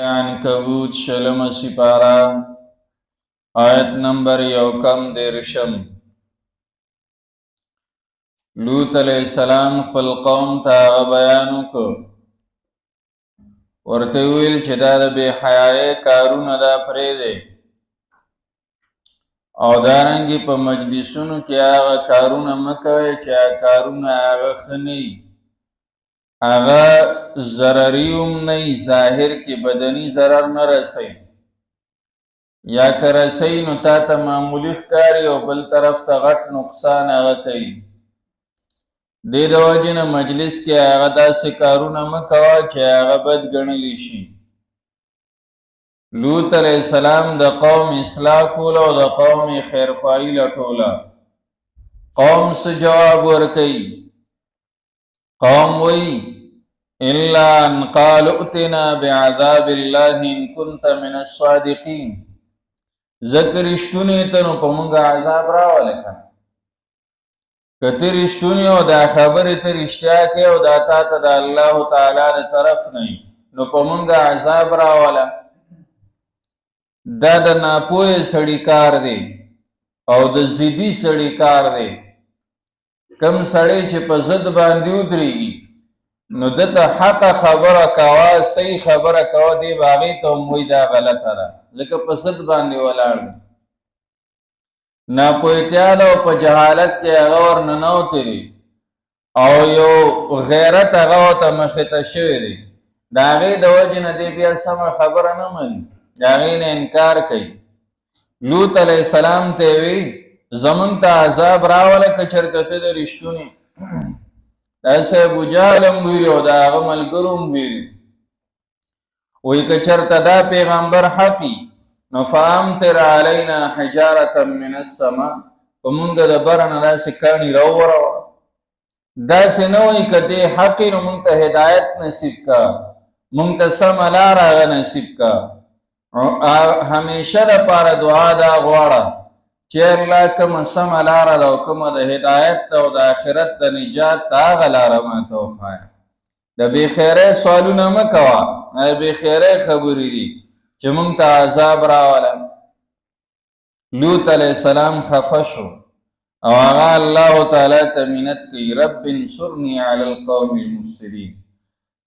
عنکبوت شلم سپارہ آیت نمبر یوکم دیرشم لوط علیہ السلام خپل قوم ته هغه بیان وکړ، ورته ویل چې دا د بې حیایۍ کارونه دا پرېږدئ او دارنګې په مجلسونو کې هغه کارونه مه کوئ چې هغه کارونه هغه ښه نه وي، هغه ضرري هم نه وي، ظاهر کې بدني ضرر نه رسوي، یا که رسوي نو تا ته معمولي ښکاري او بل طرف ته غټ نقصان هغه کوي. دې د وجې نه مجلس کې هغه داسې کارونه مه کوه چې هغه بد ګڼلی شي. لوط علیه السلام د قوم اصلاح کوله او د قوم خیرخواهي لټوله. قوم څه جواب ورکوي؟ قوم وایي الا ان قال ائتنا بعذاب الله ان كنت من الصادقین، ځکه رښتونی ته نو په موږ عذاب راوله کنه، که ته رښتونی او دا خبرې ته رښتیا کوې او دا تا ته د الله تعالی د طرف نه وي نو په موږ عذاب راوله. دا د ناپوهه سړي کار دی او د ضدي سړي کار دی. کم سړی چې په ضد باندې ودرېږي نو دته حقه خبره کوه، صحیح خبره کوه، دی به هغې ته هم وایي دا غلطه ده، ځکه په ضد باندې ولاړ دی. ناپوهتیا ده او په جهالت کې هغه ورننوتی دی او یو غیرت هغه ورته مخې ته شوی دی، د هغې د وجې نه دی بیا سمه خبره نه مني، د هغې نه انکار کوي. لوط علیه السلام ته یې وی زمونږ ته عذاب راوله که چېرته ته د رښتونې. داسې ابوجهل هم ویلي او د هغه ملګرو هم ویلي، وایي که چېرته دا پیغمبر حقي نو فامطر علینا حجارة من السماء، په مونږ د بره نه داسې کاڼي راووروه. داسې نه وایي که دې حقي نو مونږ ته هدایت نصیب که، مونږ ته سمه لاره هغه نصیب که. همیشه دپاره دعا دا غواړه چې الله کومه سمه لاره ده او کومه د هدایت ده او د آخرت د نجات ده هغه لاره ماته وښایه. د بېخیرۍ سوالونه مه کوه، د بېخیرۍ خبرې دي چې مونږ ته عذاب راوله. لوط علیه السلام خفه شو او هغه الله تعالی ته منت کوي رب انصرني علی القوم المفسدین.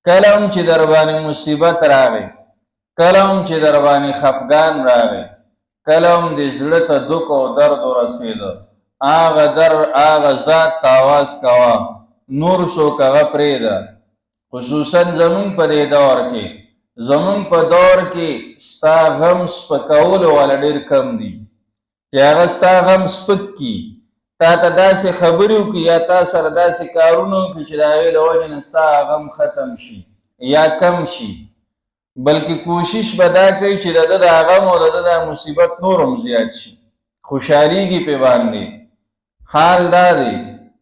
کله هم چې در باندې مصیبت راغی، کله هم چې در باندې خفګان راغی، کله هم دې زړه ته دک او درد ورسېده، هغه ذات ته آواز کوه، نور څوک هغه پرېږده. خصوصا زمونږ په دې دور کې، زمونږ په دور کې ستا غم سپکولو والا ډېر کم دي، چې هغه ستا غم سپک کي، تا ته داسې خبرې وکړي یا تا سره داسې کارونه وکړي چې د هغې د وجې نه ستا غم ختم شي یا کم شي، بلکې کوشش به دا کوي چې د ده دا غم او د ده دا مصیبت نور هم زیات شي، خوشحالیږي پې باندې. حال دا دی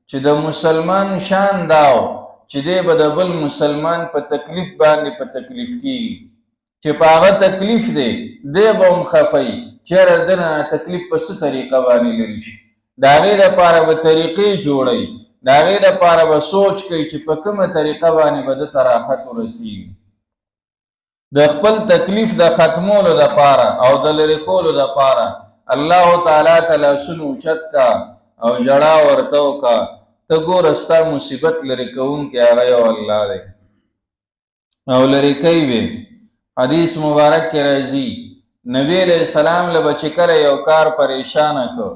چې د مسلمان شان دا و چې دی به د بل مسلمان په تکلیف باندې په تکلیف کېږي، چې په هغه تکلیف دی دی به هم خفه وي، چېرې د نه تکلیف په څه طریقه باندې لرې شي، د هغې دپاره به طریقې جوړوي، د هغې دپاره به سوچ کوي چې په کومه طریقه باندې به ده ته راحت ورسېږي. د خپل تکلیف د ختمولو دپاره او د لرې کولو دپاره الله تعالی ته لاسونه اوچت کا او ژړا ورته وکړه، ته ګوره ستا مصیبت لرې کوونکی هغه یو الله دی او لرې کوي به. حدیث مبارک کې راځي نبی علیہ السلام له به چې کله یو کار پریشانه کړ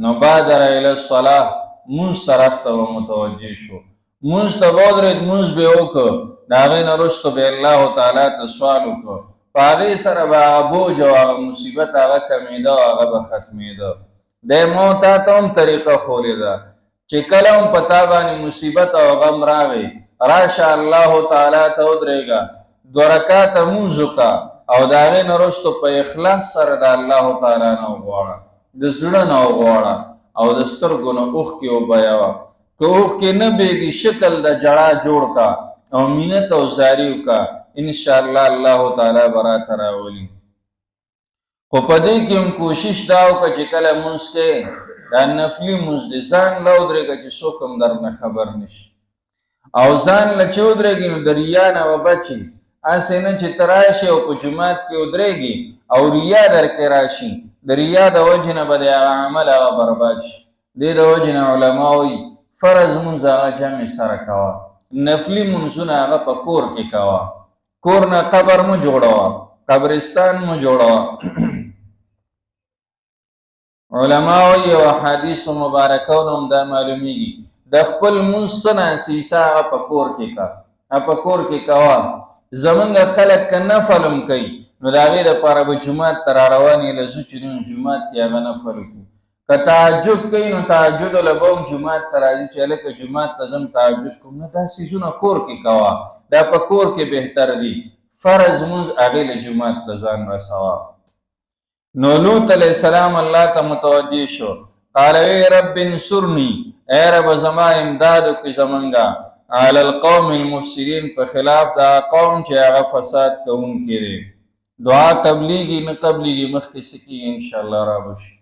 نو بادر الی الصلاة، مونځ طرف ته به متوجه شو، مونځ ته به ودرېد، مونځ به یې وکړ، د هغې نه وروسته به الله تعالی ته سوال وکړ، په هغې سره به هغه بوج او هغه مصیبت هغه کمېده او هغه به ختمېده. دی ما تا ته هم طریقه ښولې ده چې کله هم په تا باندې مصیبت او غم راغی راشه الله تعالی ته ودرېږه، دوه رکعته مونځ وکړه او د هغې نه وروسته په اخلاص سره د الله تعالی نه وغواړه، د زړه نه وغواړه او د سترګو نه اوښکې وبهوه. که اوښکې نه بېږي شکل د ژړا جوړ کا او مینت او زاري وکړه، انشاءالله الله تعالی به راته راولي. خو په دې کې هم کوشش دا وکړه چې کله مونځ کوې دا نفلي مونځ دی ځان له ودرېږه چې څوک هم در نه خبر نه شي، او ځان له چې ودرېږي نو د ریا نه به بچي، هسې نه چې ته راشې او په جومات کې ودرېږي او ریا درکې راشي، د ریا د وجې نه به د هغه عمل هغه برباد شي. دې د وجې نه علما وایي فرض مونځ هغه جمع سره کوه، نفلي مونځونه هغه په کور کې کوه، کور نه قبر مو جوړوه، قبرستان مو جوړوه. علما وایي او احادیث مبارکو نه هم دا معلومیږي د خپل مونځ څه ناصیصه هغه په کور کې کا، په کور کې کوه. زمونږ خلک که نفل هم کوي نو د هغې دپاره به جومات ته را روان یې له ځو چې جومات کې هغه نفل وکړو. که تعجد کوي نو تعجد له به هم جومات ته راځي چې هلکه جومات ته ځم تعجد کوم. نه دا څیزونه کور کې کوه، دا په کور کې بهتر دي. فرض مونځ هغې له جومات ته ځان رسوه. نو لوط علیہ السلام الله ته متوجه شو، قال ای رب انصرنی، اے رب زما امداد وکړه زمونږه علی القوم المفسدین، په خلاف دا قوم چې هغه فساد کوونکي دي. دعا تبلیغی نه تبلیغی مخکې څه کېږي انشاءالله را بشي.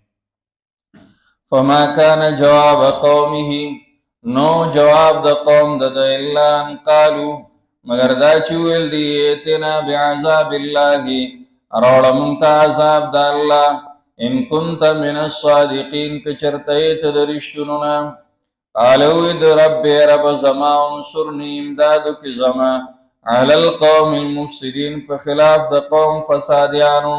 فما کان جواب قومه، نو جواب د قوم د الا ان قالوا، مگر دا چې ویل دي ائتنا بعذاب الله، راوړه مونږ ته عذاب د الله، ان كنت من الصادقین، که چېرته یې ته د رښتونو نه. قال وی د رب رب زما انصرني، امداد وکړه زما علی القوم المفسدین، په خلاف د قوم فسادیانو.